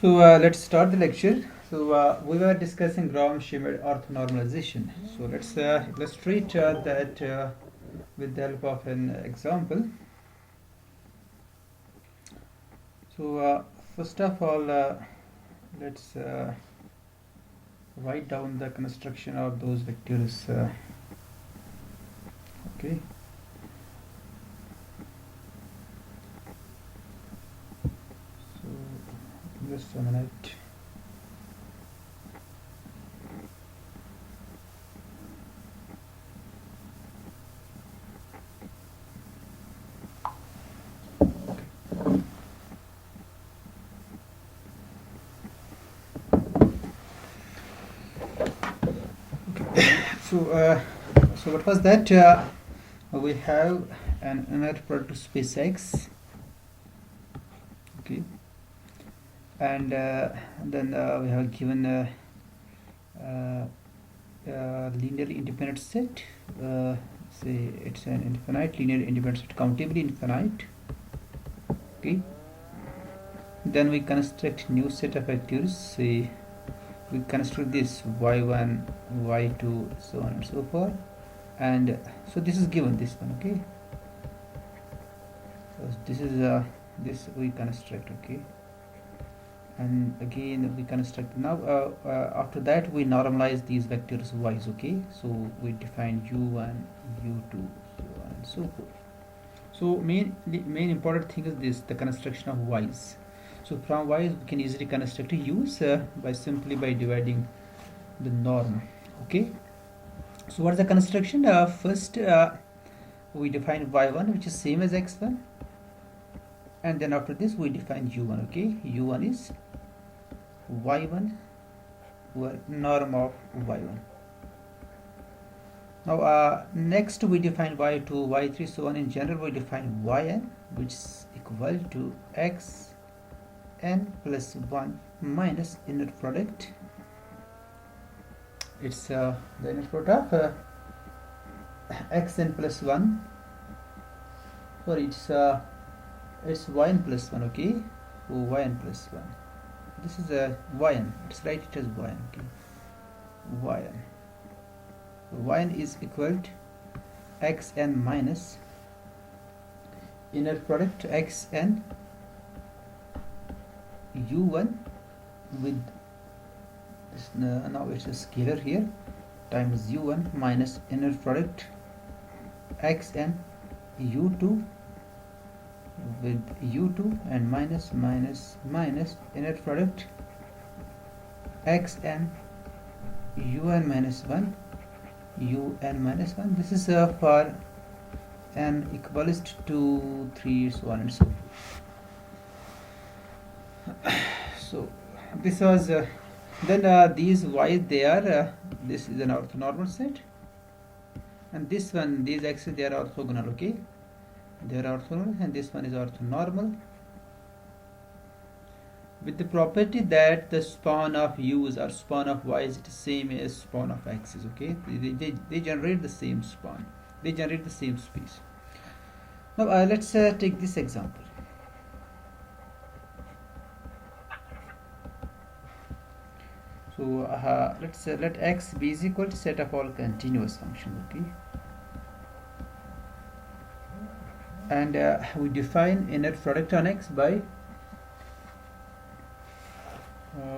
So let's start the lecture. So we were discussing Graham-Schmidt orthonormalization. So let's illustrate that with the help of an example. So first of all, let's write down the construction of those vectors. Okay. So just a minute. So what was that? We have an inner product space X. Okay. And then we have given a linearly independent set. Say it's an infinite linear independent set, countably infinite. Okay. Then we construct new set of vectors. Say we construct this y1, y2, so on and so forth. And so this is given, this one. Okay. So this is this we construct. Okay. And again we construct now after that we normalize these vectors y's. Okay, so we define u1, u2, so on and so forth. So main important thing is this, the construction of y's. So from y's we can easily construct a u's by simply dividing the norm. Okay, so what is the construction? First we define y1, which is same as x1, and then after this we define u1. Okay, u1 is y1 or norm of y1. Now next we define y2, y3, so on. In general we define yn, which is equal to xn plus 1 minus inner product. It's the inner product of xn plus 1. Sorry, it's yn plus 1. Okay, so yn plus 1. This is a yn. Let's write it as yn. Okay, yn. Yn is equal to xn minus inner product xn u1 with this, now it's a scalar here, times u1 minus inner product xn u2 with u2 and minus inner product xn un minus 1 un minus 1. This is for n equals to 2, 3, so on and so forth. So this was then these y, they are this is an orthonormal set, and this one, these x's, they are orthogonal. Okay, they are orthogonal, and this one is orthonormal, with the property that the spawn of u's or spawn of y is the same as spawn of x's. Okay, they generate the same spawn, they generate the same space. Now let's take this example. So let's let x be is equal to set of all continuous functions. Okay, and we define inner product on x by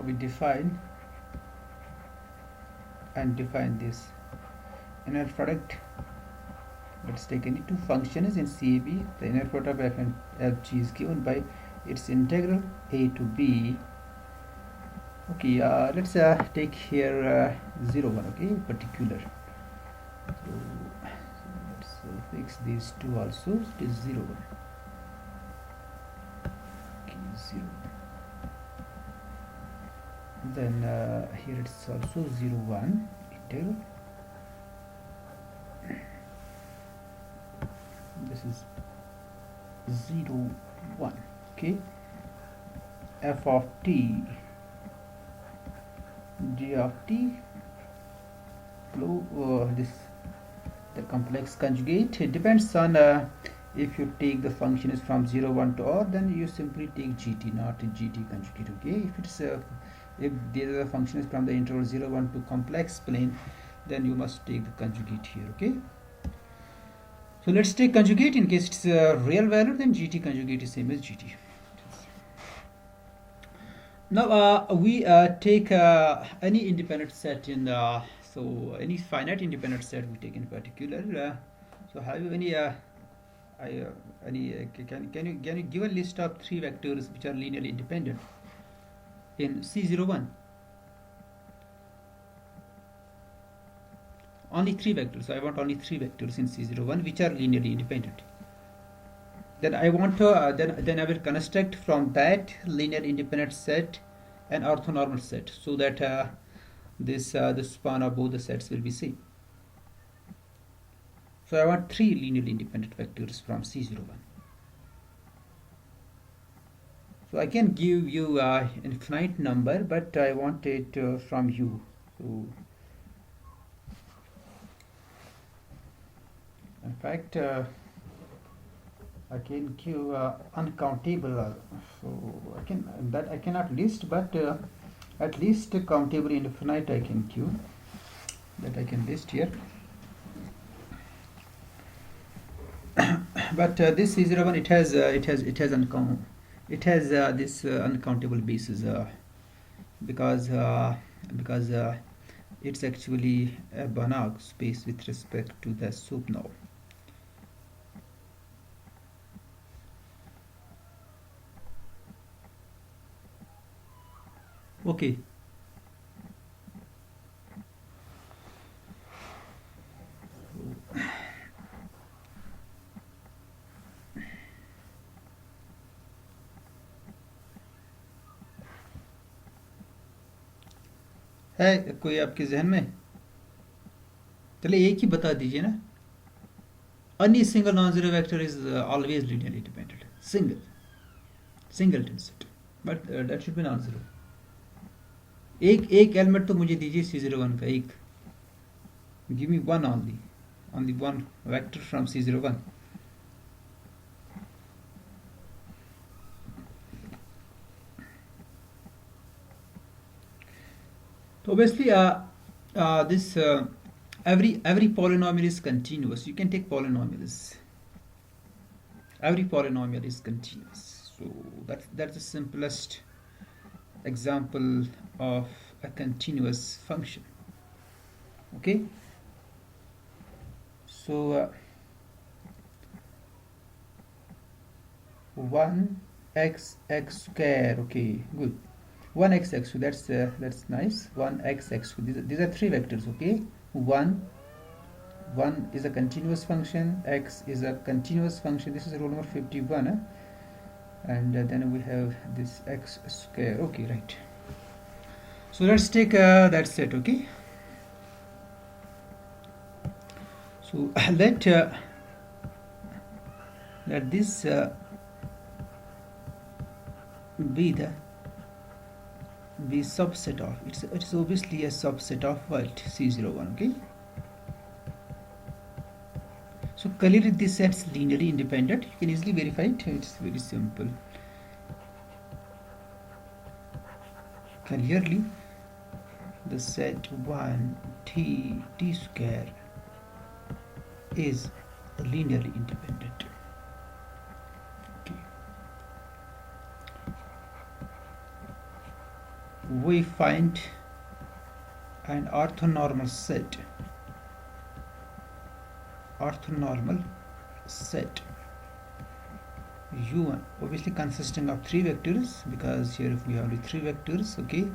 we define this inner product. Let's take any two functions in CAB. The inner product of f and fg is given by its integral a to b. Okay, let's take here 0, 1. Okay, particular. So let's fix these two also. It is 0, 1. Okay, 0. Then here it's also 0, 1 integral. This is 0, 1. Okay, f of t, g of t, this the complex conjugate. It depends on if you take the function is from 0 1 to r, then you simply take gt, not gt conjugate. Okay, if it's if the function is from the interval 0 1 to complex plane, then you must take the conjugate here. Okay, so let's take conjugate. In case it's a real value, then gt conjugate is same as gt. Now we take any independent set in so any finite independent set we take in particular. So have you any can you give a list of 3 vectors which are linearly independent in C01? Only 3 vectors. So I want only 3 vectors in C01 which are linearly independent. Then I want to then I will construct from that linear independent set an orthonormal set, so that the span of both the sets will be same. So I want 3 linearly independent vectors from C01. So I can give you infinite number, but I want it from you. So in fact I can give uncountable. So I cannot list, but at least countable infinite I can give. That I can list here. But this C01 it has this uncountable basis because it's actually a Banach space with respect to the soup now. Okay. है कोई आपके जहन में? चलिए एक ही बता दीजिए ना. Any single non-zero vector is always linearly independent. Singleton set, but that should be non-zero. एक एलिमेंट तो मुझे दीजिए C01 का एक. Give me one only one vector from C01. So obviously this every polynomial is continuous. You can take polynomials. Every polynomial is continuous. So that's the simplest example of a continuous function. Okay. So 1x square. Okay, good. 1x x2, that's nice. 1x x2. These are 3 vectors. Okay, 1 is a continuous function, x is a continuous function. This is rule number 51, and then we have this x square. Okay, right. So let's take that set. Okay, so let this be subset of, it's obviously a subset of what? C01. Okay, so clearly this set's linearly independent. You can easily verify it. It's very simple. Clearly the set 1 t square is linearly independent. We find an orthonormal set U1, obviously consisting of 3 vectors, because here we have only 3 vectors. Okay,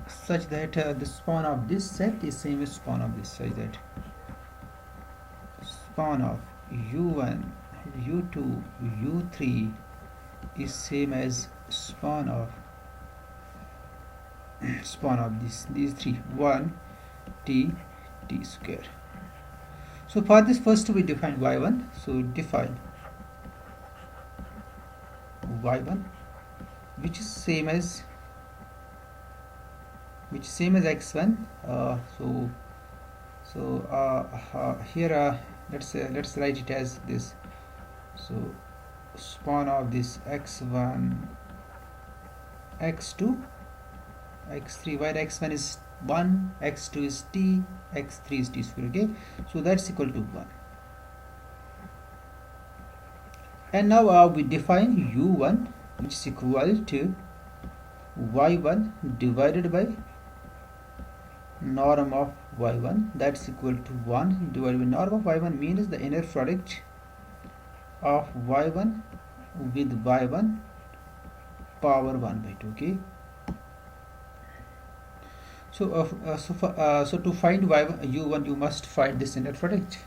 such that the span of this set is same as span of this, such that span of U1, U2, U3 is same as span of these 3, 1 t square. So for this, first we define y1. So define y1 which is same as x1. Here let's write it as this. So spawn of this x1, x2, x3, where x1 is 1, x2 is t, x3 is t square. Okay, so that's equal to 1. And now we define u1, which is equal to y1 divided by norm of y1, that's equal to 1 divided by norm of y1, means the inner product of y1 with y1 power 1 by 2. Okay, so to find y1, u1, you must find this inner product.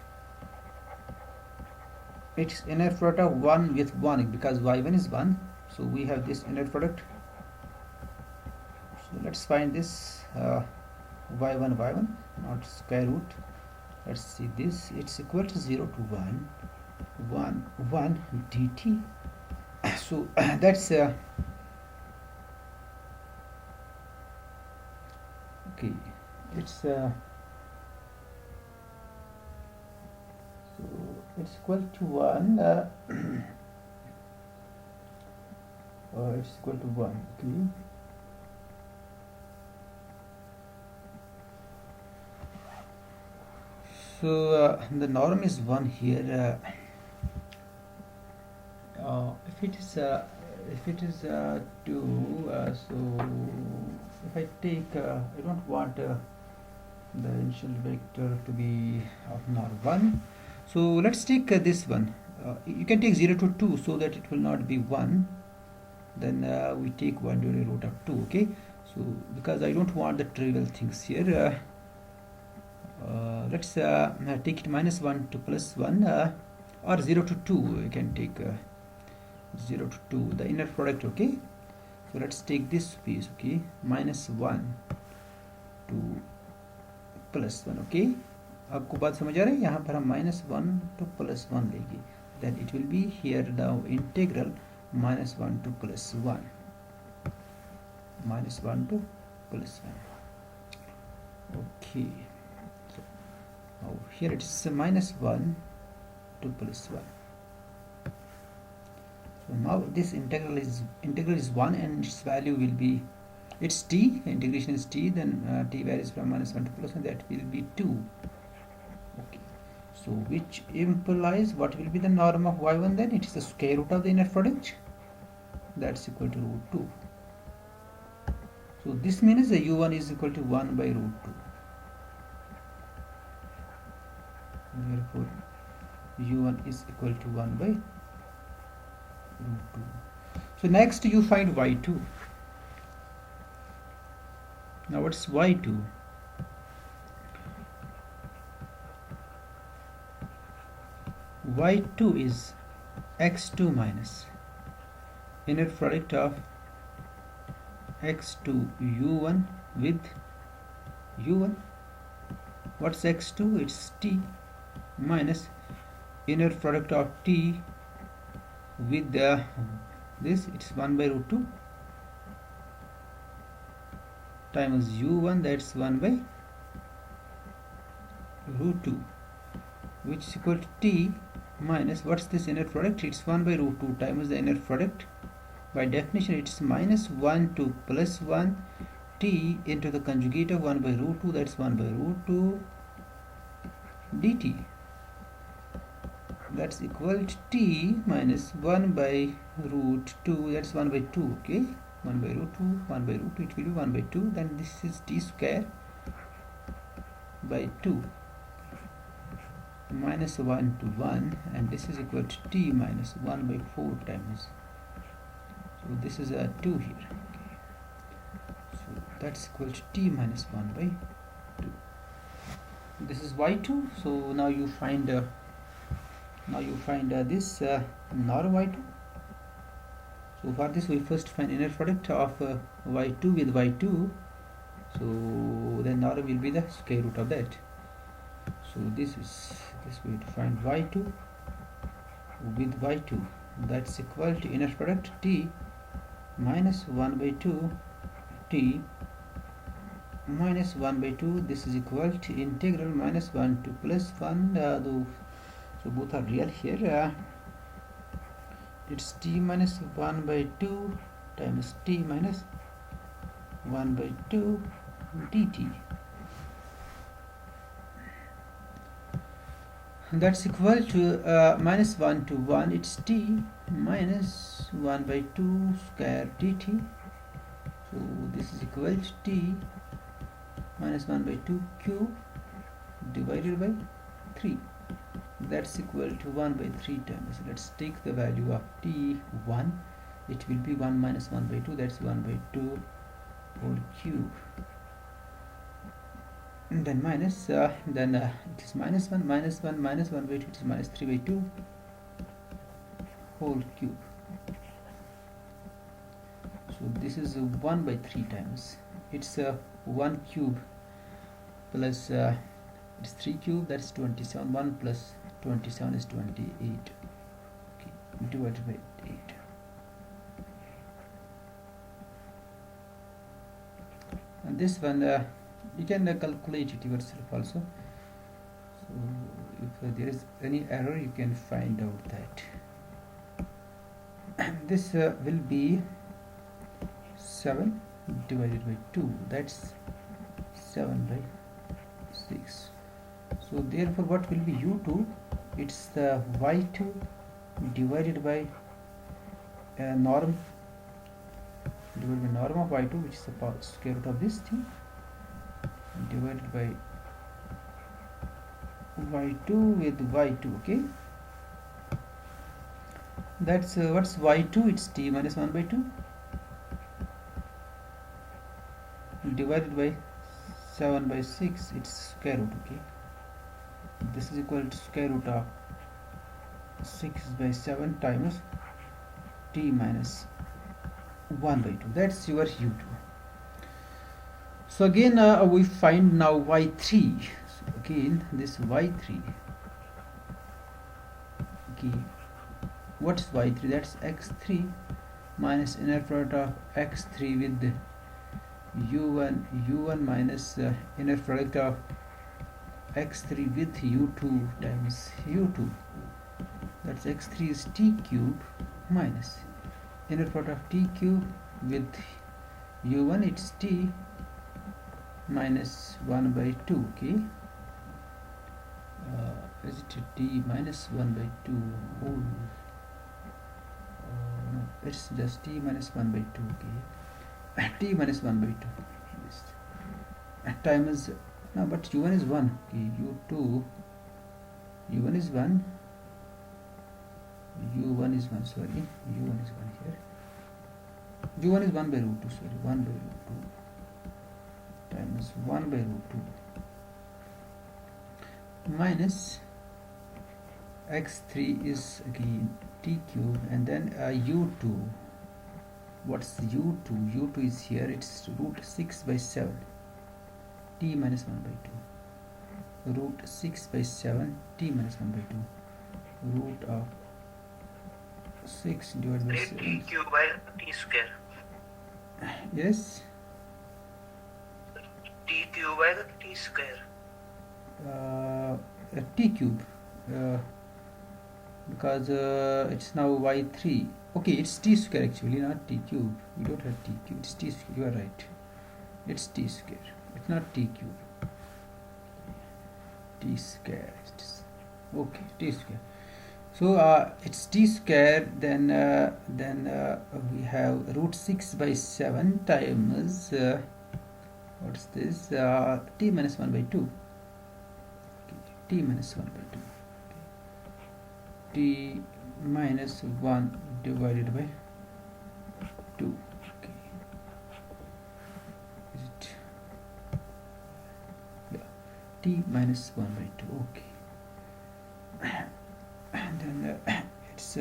It's inner product of 1 with 1, because y1 is 1, so we have this inner product. So let's find this y1, not square root. Let's see this. It's equal to 0 to 1, 1 dt. So that's okay. It's so it's equal to 1. It's equal to 1. Okay. So the norm is 1 here. If it is 2, so if I take I don't want the initial vector to be of norm 1, so let's take this one. You can take 0 to 2 so that it will not be 1. Then we take 1 divided by root of 2. Okay, so because I don't want the trivial things here, let's take it minus 1 to plus 1, or 0 to 2. You can take 0 to 2, the inner product. Okay, so let's take this piece. Okay, minus 1 to plus 1. Okay, आपको बात समझ आ रही है? यहाँ पर हम minus 1 to plus 1 लेंगे, then it will be here now integral minus 1 to plus 1, minus 1 to plus 1. Okay, so now here it is minus 1 to plus 1. So now this integral is 1, and its value will be, it's t, integration is t, then t varies from minus 1 to plus 1, that will be 2. Okay, so which implies what will be the norm of y1 then? It is the square root of the inner product, that's equal to root 2. So this means the u1 is equal to 1 by root 2. Therefore u1 is equal to 1 by root 2. So next you find y2. Now what's y2? y2 is x2 minus inner product of x2 u1 with u1. What's x2? It's t, minus inner product of t with this, it's 1 by root 2, times u1, that's 1 by root 2, which is equal to t minus, what's this inner product? It's 1 by root 2 times the inner product. By definition it's minus 1 to plus 1 t into the conjugate of 1 by root 2, that's 1 by root 2 dt, that's equal to t minus 1 by root 2, that's 1 by 2. Okay, 1 by root 2, 1 by root 2, it will be 1 by 2, then this is t square by 2 minus 1 to 1, and this is equal to t minus 1 by 4 times, so this is a 2 here. Okay, so that's equal to t minus 1 by 2. This is y2. So now you find this norm y2. So for this we first find inner product of y2 with y2, so then norm will be the square root of that. So this way to find y2 with y2, that's equal to inner product t minus 1 by 2 t minus 1 by 2, this is equal to integral minus 1 to plus 1, so both are real here, it's t minus 1 by 2 times t minus 1 by 2 dt. That's equal to minus 1 to 1, it's t minus 1 by 2 square dt. So this is equal to t minus 1 by 2 cube divided by 3. That's equal to 1 by 3 times. Let's take the value of t1. It will be 1 minus 1 by 2, that's 1 by 2 whole cube. And then minus, it is minus 1 minus 1 minus 1 by 2, it is minus 3 by 2 whole cube. So this is 1 by 3 times. It's 1 cube plus it's 3 cube, that's 27. 1 plus 27 is 28. Okay, divided by 8. And this one you can calculate it yourself also. So if there is any error, you can find out that. This will be 7 divided by 2, that's 7 by 6. So therefore what will be u2? It's the y2 divided by norm of y2, which is the square root of this thing, divided by y2 with y2. Okay, that's what's y2? It's t minus 1 by 2 divided by 7 by 6, it's square root. Okay, this is equal to square root of 6 by 7 times t minus 1 by 2. That's your u2. So again we find now y3. So again this y3. Okay, what's y3? That's x3 minus inner product of x3 with u1 minus inner product of x3 with u2 times u2. That's x3 is t cube minus inner product of t cube with u1, it's t minus 1 by 2. Okay, is it t minus 1 by 2 whole? No, it's just t minus 1 by 2. Okay, t minus 1 by 2. This times, no, but u1 is 1. Okay, u1 is 1. u1 is 1, sorry, u1 is 1 here. u1 is 1 by root 2, sorry, 1 by root 2 times 1 by root 2 minus x3 is again t cube, and then u2. What's u2? u2 is here, it's root 6 by 7 t minus 1 by 2, root 6 by 7 t minus 1 by 2, root of 6 divided by 7. T cube by t square. Yes. T cube by t square. T cube, because it's now y3. Okay, it's t square actually, not t cube. We don't have t cube. It's t square. You are right. It's t square. It's not t cube. T square. Okay, t square. So it's t square. Then we have root 6 by 7 times what's this? T minus 1 by 2. Okay, t minus 1 by 2. Okay. T minus 1 divided by 2. Okay. Is it? Yeah. T minus 1 by 2. Okay. And then it's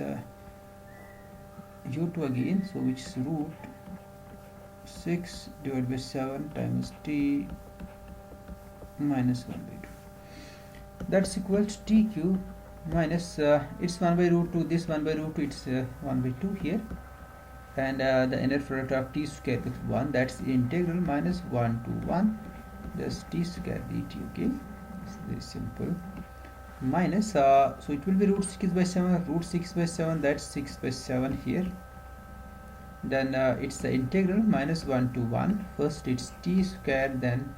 u2 again, so which is root 6 divided by 7 times t minus 1 by 2. That's equal to t cube minus it's 1 by root 2, this 1 by root 2, it's 1 by 2 here, and the inner product of t square with 1, that's integral minus 1 to 1 just t square dt. Okay, it's very simple. minus so it will be root 6 by 7, root 6 by 7, that's 6 by 7 here. Then it's the integral minus 1 to 1. First it's t square, then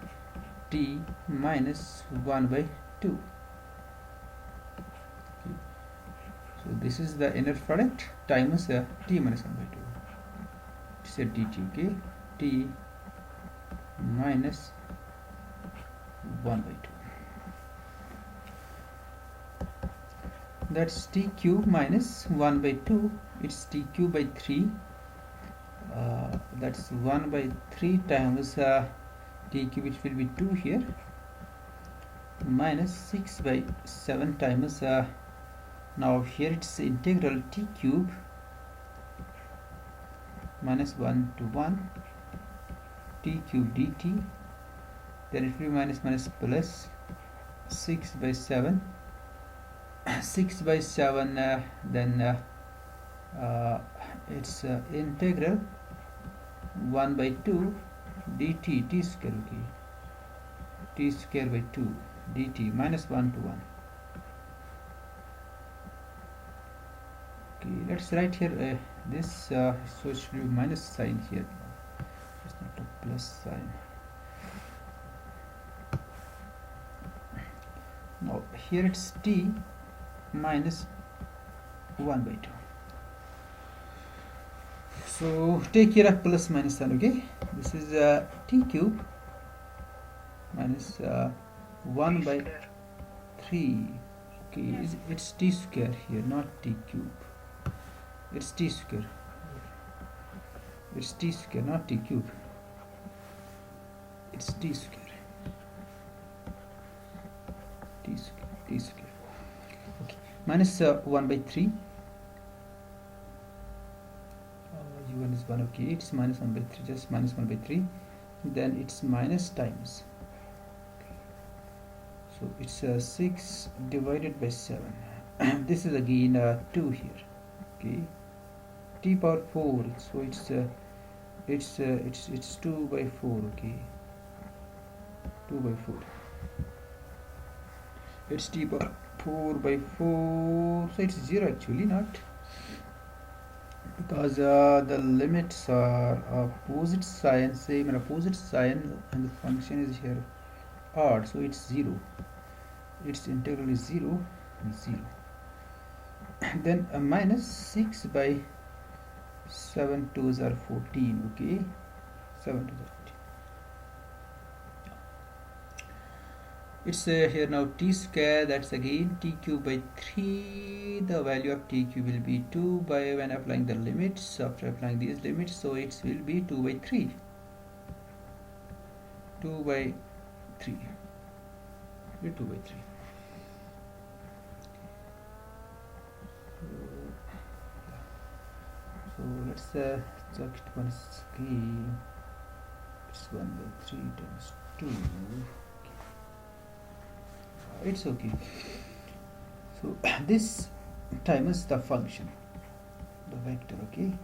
t minus 1 by 2. Okay. So this is the inner product times t minus 1 by 2. It's a dt, okay? T minus 1 by 2. That's t cube minus 1 by 2. It's t cube by 3. That's 1 by 3 times t cube, which will be 2 here, minus 6 by 7 times now here it's integral t cube minus 1 to 1 t cube dt, then it will be minus minus plus 6 by 7 6 by 7 then it's integral 1 by 2 dt t square, okay, t square by 2 dt minus 1 to 1. Okay, let's write here this so it should be minus sign here, it's not a plus sign. Now here it's t minus 1 by 2. So take care of plus minus sign, okay? This is t cube minus 1 by 3. Okay, it's t square here, not t cube. It's t square. It's t square, not t cube. It's t square. T square. T square. Okay, minus 1 by 3. U1 is 1, okay, it's minus 1 by 3, just minus 1 by 3, then it's minus times, okay. So it's 6 divided by 7 this is again 2 here, okay, t power 4, so it's 2 by 4, okay, 2 by 4, it's t power 4 by 4, so it's 0 actually, not, because the limits are opposite sign, same and opposite sign, and the function is here odd, so it's 0, its integral is 0, 0. Then minus 6 by 7 2s are 14, okay, 7 2s are 14. It's here now t square, that's again t cube by 3. The value of t cube will be 2 by, when applying the limits, after applying these limits, so it will be 2 by 3. 2 by 3. 2 by 3. So let's check it once again. It's 1 by 3 times 2. It's okay. So this times the function, the vector, okay,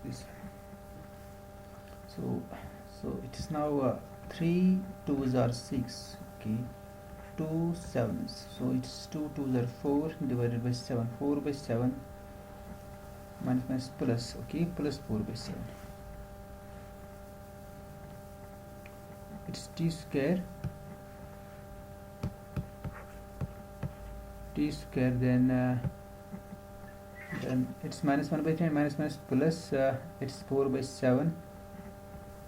this one. So it is now 3 2s are 6, okay, 2 7s, so it's 2 2s are 4 divided by 7, 4 by 7 minus minus plus, okay, plus 4 by 7. It's t square, then it's minus 1 by 3 and minus minus plus it's 4 by 7,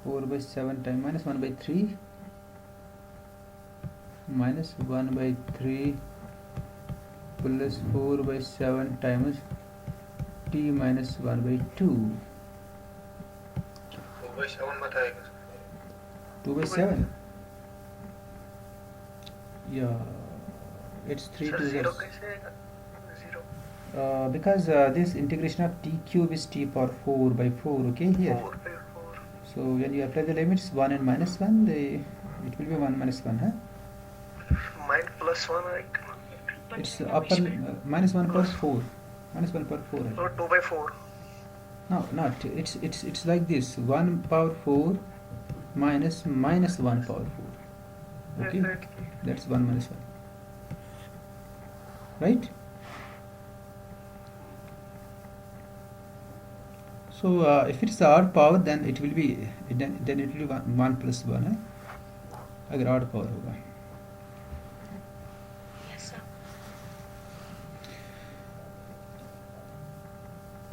4 by 7 times minus 1 by 3 minus 1 by 3 plus 4 by 7 times t minus 1 by 2. 2 by 7 बताएगा 2 by 7, yeah, it's 3 sir to 0 कैसे आएगा 0 because this integration of t cube is t power 4 by 4, okay, here 4 by 4 so when you apply the limits 1 and minus 1, it will be 1 minus 1, huh? mine plus 1 like It's upper minus 1 power 4, minus 1 power 4, or 2 by 4 no, not, it's like this, 1 power 4 minus minus 1 power 4, okay, exactly that's 1 minus 1. right? So if it's the odd power, then it will be then it will be 1 plus 1 है अगर odd power होगा. Yes, sir.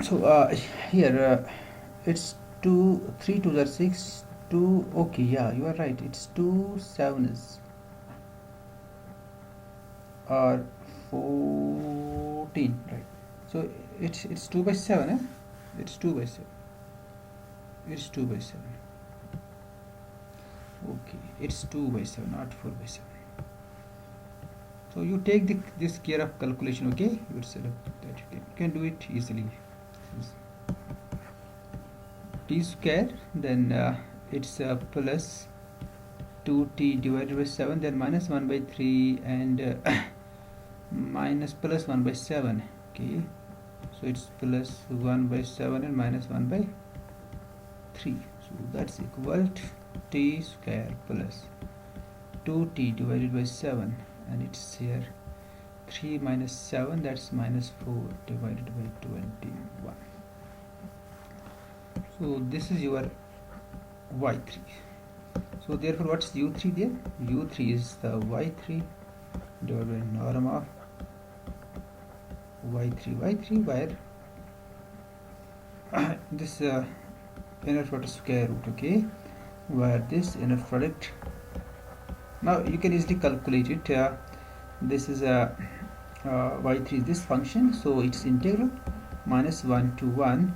So here it's 2 3 to the 6 2. Okay, yeah, you are right, it's 2 7s or 14, right? So it's 2 by 7, eh? It's 2 by 7. It's 2 by 7. Okay, it's 2 by 7, not 4 by 7. So you take this care of calculation, okay, yourself, that you can do it easily. T square, then it's plus 2t divided by 7, then minus 1 by 3, and minus plus 1 by 7. Okay, so it's plus 1 by 7 and minus 1 by 3. So that's equal to t square plus 2t divided by 7, and it's here 3 minus 7, that's minus 4 divided by 21. So this is your y3. So therefore what's u3 there? u3 is the y3 divided by norm of y3 where this inner product square root, okay, where this inner product, now you can easily calculate it. This is a y3 is this function, so its integral minus 1 to 1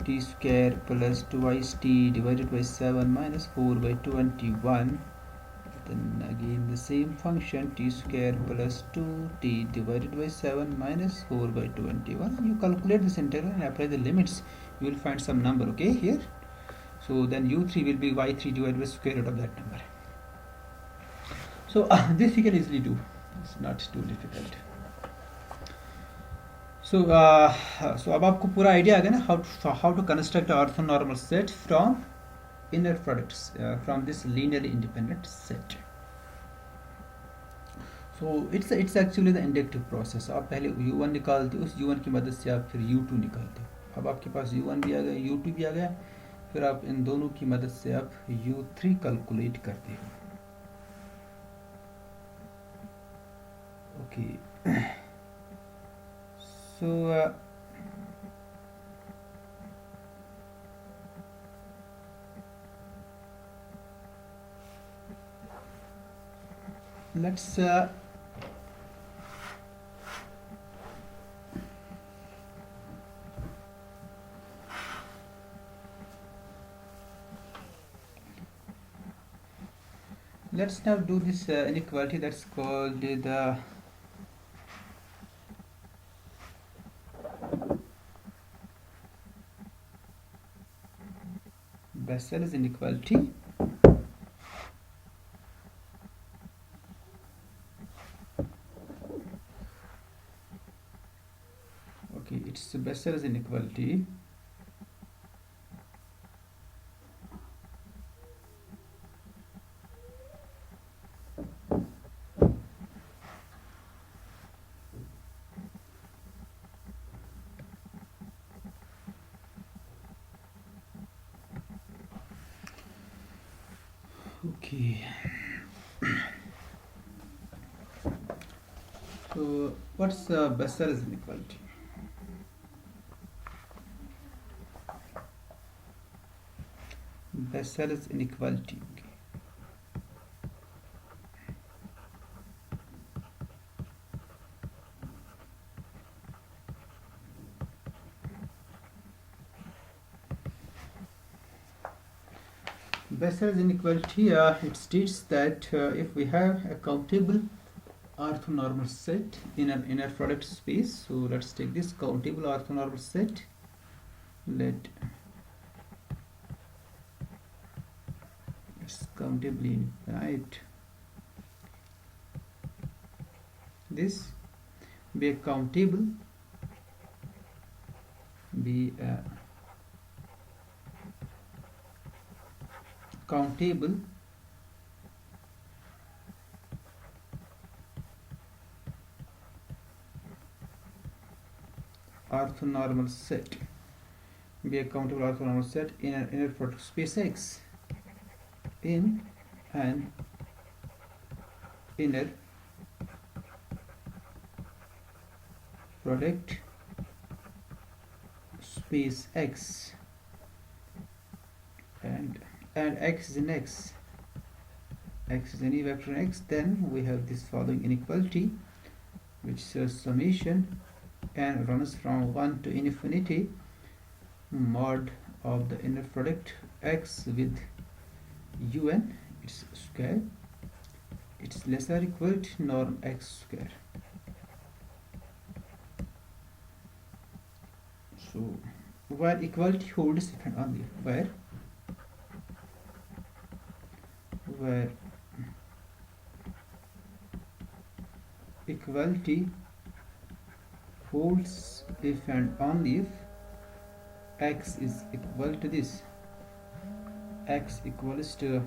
t square plus 2t divided by 7 minus 4 by 21. Then again the same function t square plus 2t divided by 7 minus 4 by 21. You calculate this integral and apply the limits, you will find some number, okay, here. So then u3 will be y3 divided by square root of that number. So this you can easily do, it's not too difficult. So so अब आपको पूरा idea आ गया ना how to construct an orthonormal set from inner products from this linearly independent set. So it's actually the inductive process. आप पहले u1 निकालते हो, उस u1 की मदद से आप फिर u2 निकालते हो. अब आपके पास u1 भी आ गया, u2 भी आ गया, फिर आप इन दोनों की मदद से आप u3 कैलकुलेट करते हो. Okay. So let's now do this inequality that's called the Bessel's inequality. Okay, it's Bessel's inequality. Okay. So what's Bessel's inequality? Bessel's inequality. Okay. Bessel's inequality, it states that if we have a countable orthonormal set in an inner product space, so let's take this countable orthonormal set. Let it's countably infinite. This be a countable, be a countable orthonormal set, be a countable orthonormal set in an inner product space X, in an inner product space X, and X is in X is any vector in X, then we have this following inequality, which says summation and runs from 1 to infinity mod of the inner product X with un, its square, it's less or equal to norm X square. So where equality holds depend on the where equality holds if and only if X is equal to this, X equals to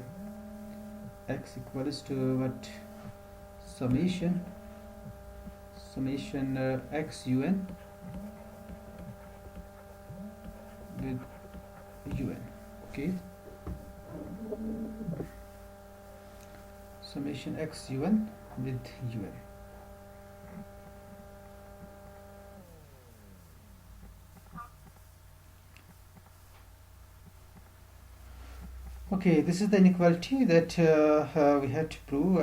what, summation x un with un, okay, summation x un with un. Okay, this is the inequality that we had to prove.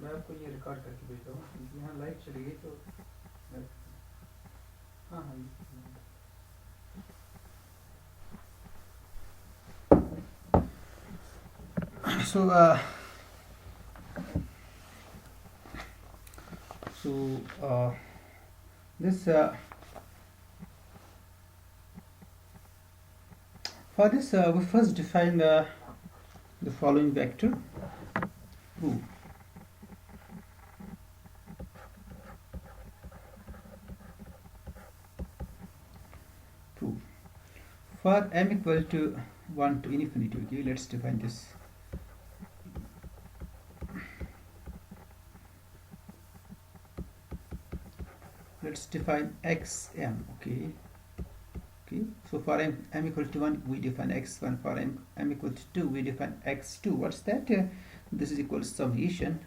मैं आपको ये record करके भेजता हूँ क्योंकि यहाँ light चली गई तो हाँ हाँ this for this we first define the following vector prove. For m equal to 1 to infinity, okay, let's define this. Let's define xm, okay. So for m equal to 1 we define x1, for m equal to 2 we define x2. What's that? This is equal to summation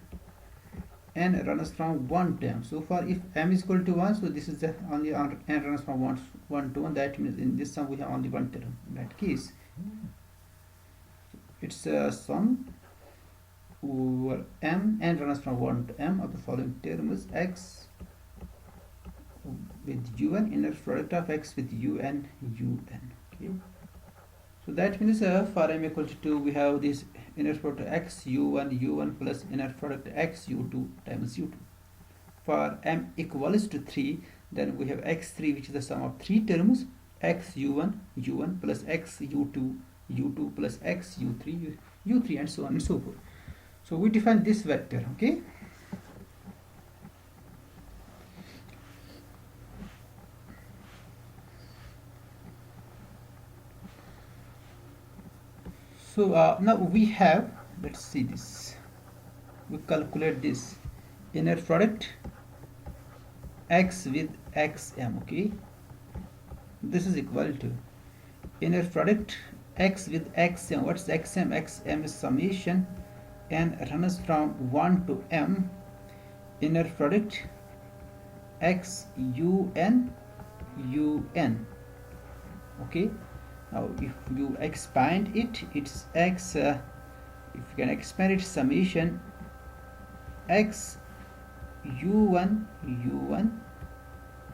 n runs from 1 to m. So for if m is equal to 1, so this is the only n runs from 1 to 1, that means in this sum we have only one term. In that case it's a sum over m, n runs from 1 to m of the following terms: x with un, inner product of x with un, okay. So that means for m equal to 2 we have this inner product x u1 plus inner product x u2 times u2. For m equals to 3, then we have x3, which is the sum of 3 terms: x u1 plus x u2 plus x u3 and so on and so forth. So we define this vector, okay. So now we have, let's see this, we calculate this inner product x with xm, okay. This is equal to inner product x with xm. What's xm? Xm is summation and runs from 1 to m, inner product x un, okay. Now if you expand it, it's x, if you can expand it, summation x u1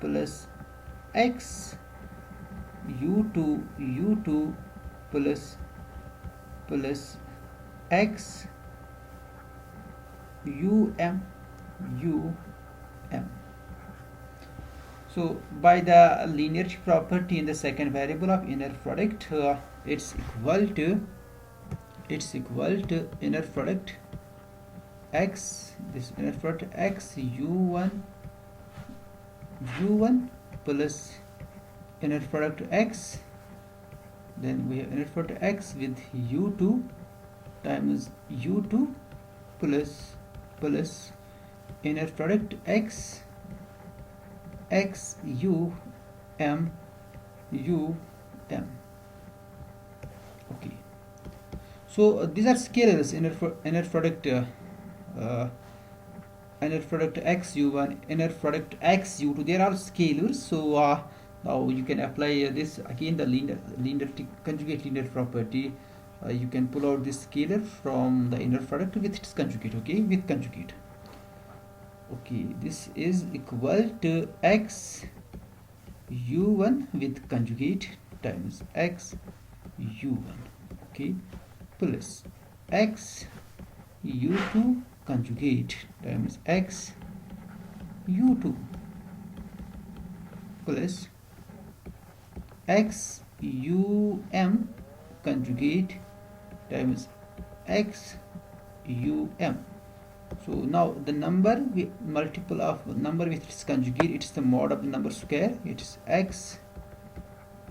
plus x u2 plus x um. So by the linearity property in the second variable of inner product, it's equal to inner product x, this inner product x u1 plus inner product x, then we have inner product x with u2 times u2 plus inner product x u m u m. Okay, so these are scalars. Inner product x u1, inner product x u2, they are all scalars. So now you can apply this again, the conjugate linear property. You can pull out this scalar from the inner product with its conjugate. Okay, with conjugate. Okay, this is equal to x u1 with conjugate times x u1, okay, plus x u2 conjugate times x u2 plus x um conjugate times x um. So now the number multiple of number with its conjugate, it's the mod of the number square. It is x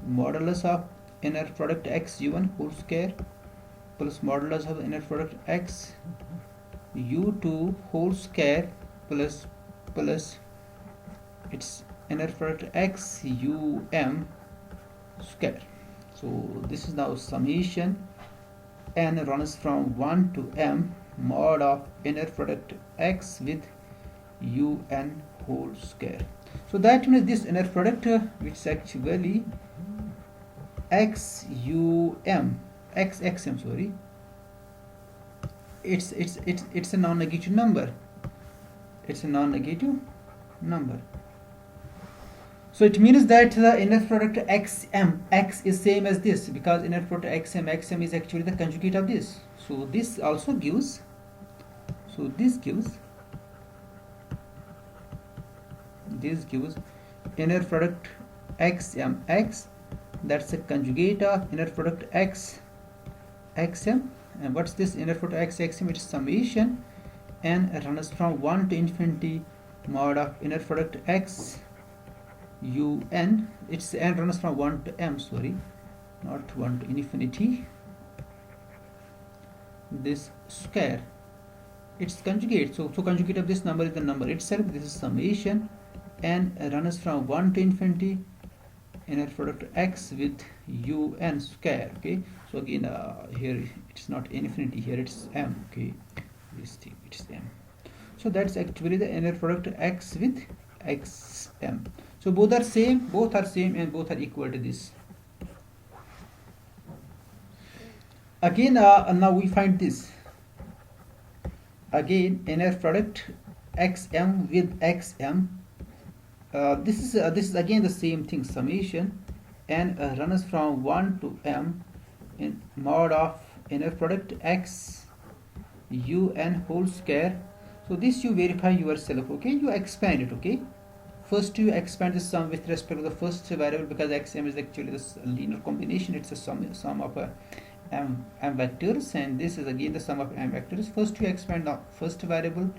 modulus of inner product x u1 whole square plus modulus of the inner product x u2 whole square plus its inner product x um square. So this is now summation n runs from 1 to m mod of inner product x with un whole square. So that means this inner product which is actually xm sorry, it's a non-negative number. It's a non-negative number. So it means that the inner product x is same as this, because inner product xm is actually the conjugate of this. So this also gives, so this gives inner product xm, that's a conjugate of inner product xm. And what's this inner product xm? It's summation n runs from 1 to infinity mod of inner product x un. It's n runs from 1 to m, sorry, not 1 to infinity, this square, it's conjugate. So conjugate of this number is the number itself. This is summation n runs from 1 to infinity inner product x with un square. Okay, so again here it's not infinity, here it's m. Okay, this thing, it's m. So that's actually the inner product x with xm. So both are same, and both are equal to this. Again now we find this again, inner product xm with xm. This is again the same thing, summation n runs from 1 to m in mod of inner product x un whole square. So this you verify yourself. Okay, you expand it. Okay, first you expand the sum with respect to the first variable, because xm is actually this linear combination. It's a sum of m vectors, and this is again the sum of m vectors. First you expand the first variable,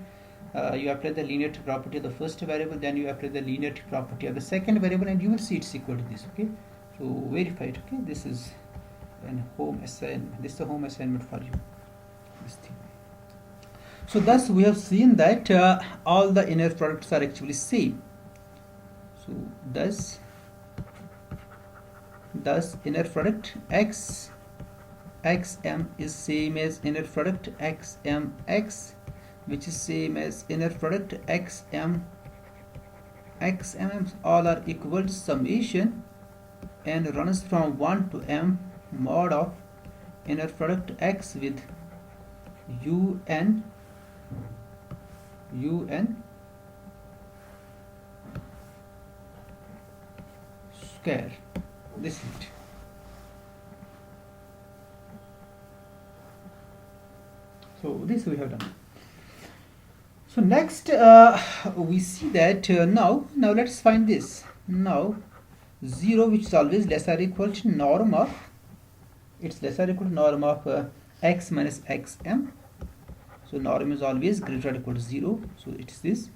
you apply the linearity property of the first variable, then you apply the linearity property of the second variable, and you will see it's equal to this. Okay, so verify it. Okay, this is an home assignment. This is a home assignment for you, this thing. So thus we have seen that all the inner products are actually same. So thus inner product xm is same as inner product xmx, which is same as inner product xm. All are equal to summation and runs from 1 to m mod of inner product x with un square. This is it. So this we have done. So next we see that now let's find this. Now 0, which is always lesser or equal to norm of, it's lesser or equal to norm of x minus xm. So norm is always greater or equal to 0. So it's this.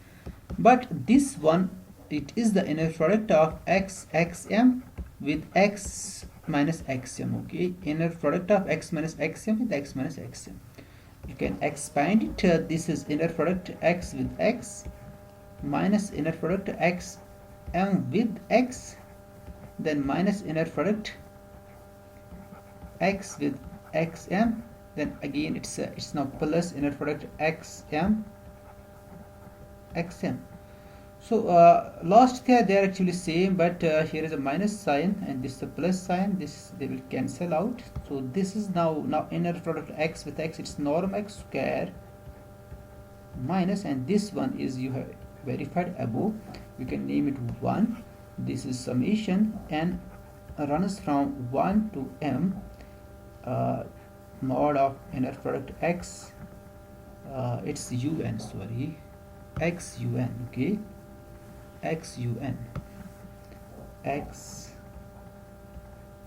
But this one, it is the inner product of xm with x minus xm. Okay, inner product of x minus xm with x minus xm. you can expand it. This is inner product x with x minus inner product x m with x, then minus inner product x with xm, then again it's now plus inner product xm xm. So last they are actually same, but here is a minus sign and this is a plus sign. This they will cancel out. So this is now inner product x with x. It's norm x square minus, and this one is you have verified above. You can name it 1. This is summation and runs from 1 to m mod of inner product x. It's un, sorry, x un, okay, x un x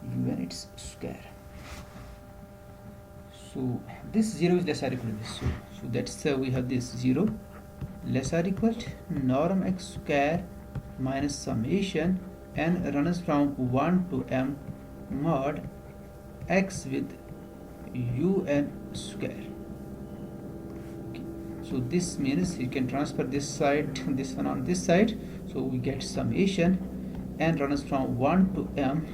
un, it's square. So this 0 is less or equal to this, so that's we have this 0 less or equal to norm x square minus summation and runs from 1 to m mod x with un square. Okay. So this means you can transfer this side, this one on this side, so we get summation and runs from 1 to m.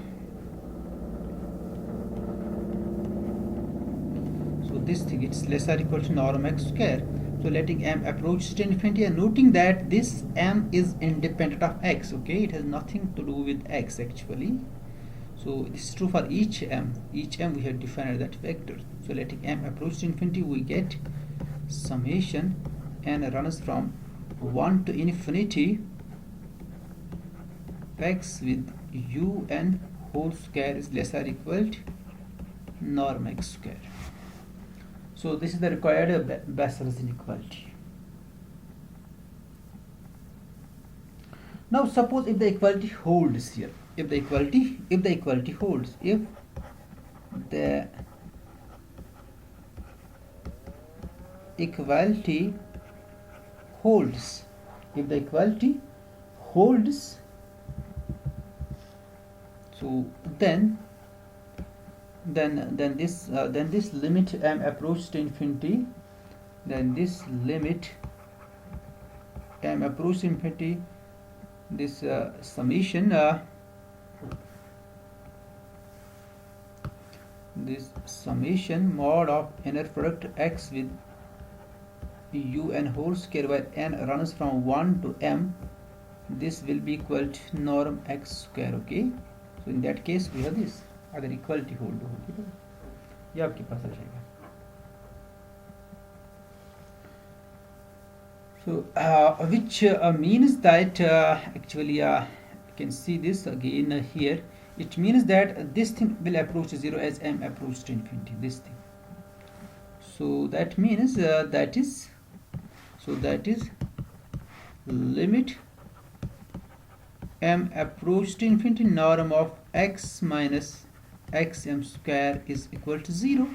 So this thing, it's less or equal to norm x square. So letting m approach to infinity, and noting that this m is independent of x, okay, it has nothing to do with x actually. So this is true for each m we have defined that vector. So letting m approach to infinity, we get summation and runs from 1 to infinity x with un whole square is less or equal to norm x square. So this is the required Bessel's inequality. Now suppose if the equality holds here, if the equality holds, if the equality holds, if the equality holds, so then this limit m approach to infinity, then this limit m approach to infinity, this summation this summation mod of inner product x with un whole square where n runs from 1 to m, this will be equal to norm x square. Okay, so in that case we have this अगर equality hold होगी तो ये आपके पास आ जाएगा. So which means that actually you can see this again here. It means that this thing will approach 0 as m approaches to infinity, this thing. So that means that is limit m approach to infinity norm of x minus xm square is equal to 0.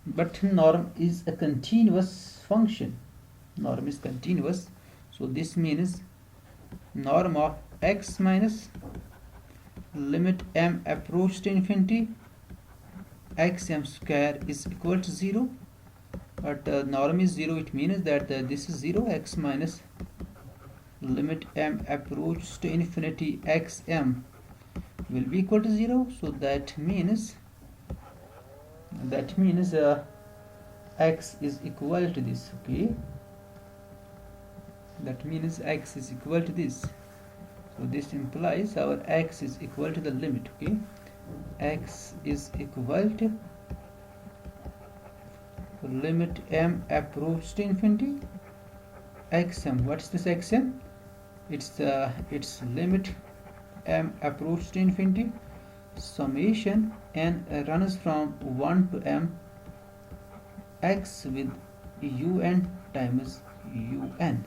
But norm is a continuous function. Norm is continuous. So this means norm of x minus limit m approach to infinity xm square is equal to 0. But norm is 0. It means that this is 0. X minus limit m approach to infinity xm will be equal to 0. So that means x is equal to this. Okay, that means x is equal to this. So this implies our x is equal to the limit. Okay, x is equal to limit m approach to infinity xm. What is this xm? It's limit m approach to infinity summation and runs from 1 to m x with un times un.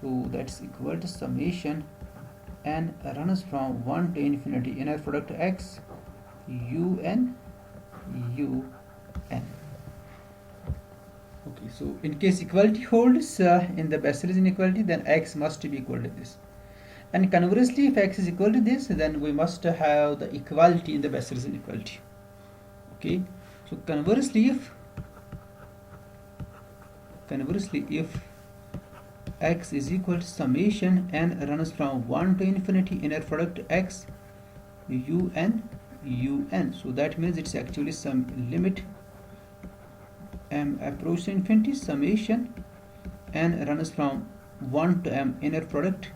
So that's equal to summation and runs from 1 to infinity inner product x un. Okay, so in case equality holds in the Bessel's inequality, then x must be equal to this. And conversely, if x is equal to this, then we must have the equality in the Bessel's inequality. Okay, So conversely, if x is equal to summation n runs from 1 to infinity inner product x un, so that means it's actually some limit m approach to infinity summation n runs from 1 to m inner product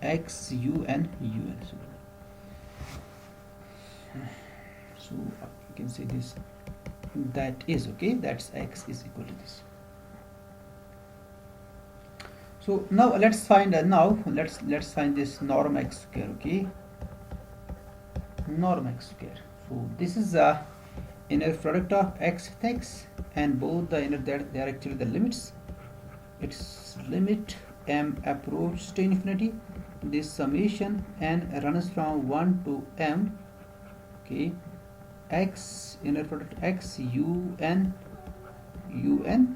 x un. So you can say this, that is okay, that's x is equal to this. So now let's find let's find this norm x square. Okay, norm x square. So this is a inner product of x with x, and both the inner, they are actually the limits. It's limit m approach to infinity, this summation n runs from 1 to m. Okay, x inner product x un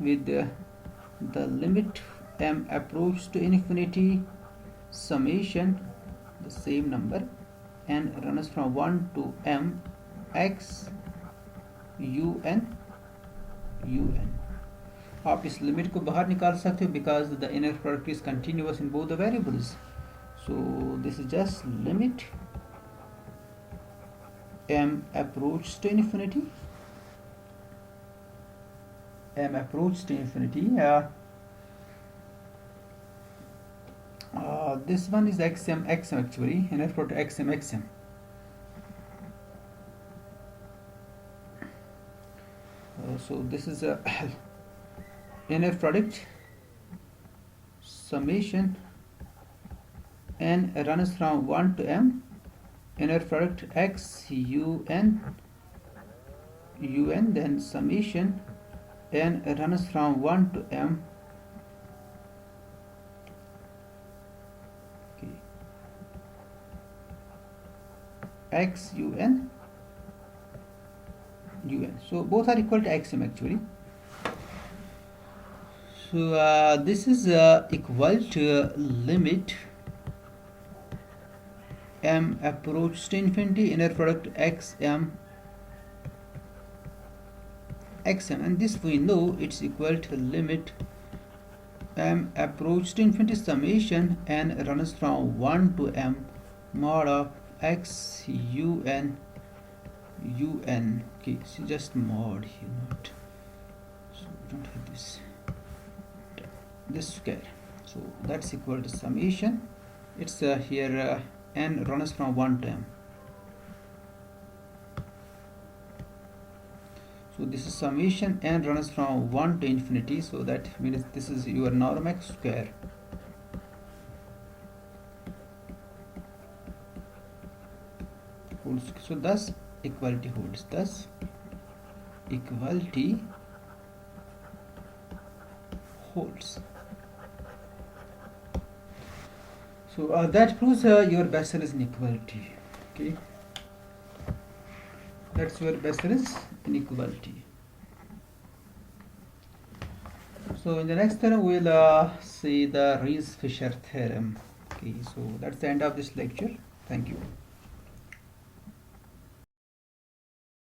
with the limit m approach to infinity summation, the same number, and runs from 1 to m x un. आप इस limit को बाहर निकाल सकते हो because the inner product is continuous in both the variables. So this is just limit m approach to infinity, this one is xm actually, inner product xm. So this is a inner product summation n runs from 1 to m inner product x un, then summation n runs from 1 to m. Okay, x un. So both are equal to xm actually. So this is equal to limit m approach to infinity inner product xm, and this we know it's equal to limit m approach to infinity summation n runs from 1 to m mod of x un. Okay, so just mod here, not, so we don't have this square. So that's equal to summation, it's here n runs from 1 to m. So this is summation n runs from 1 to infinity, so that means this is your norm x square. So thus equality holds, So that proves your Bessel is inequality. Okay, that's your Bessel is inequality. So in the next theorem we'll see the Rees-Fisher theorem. Okay, so that's the end of this lecture. Thank you.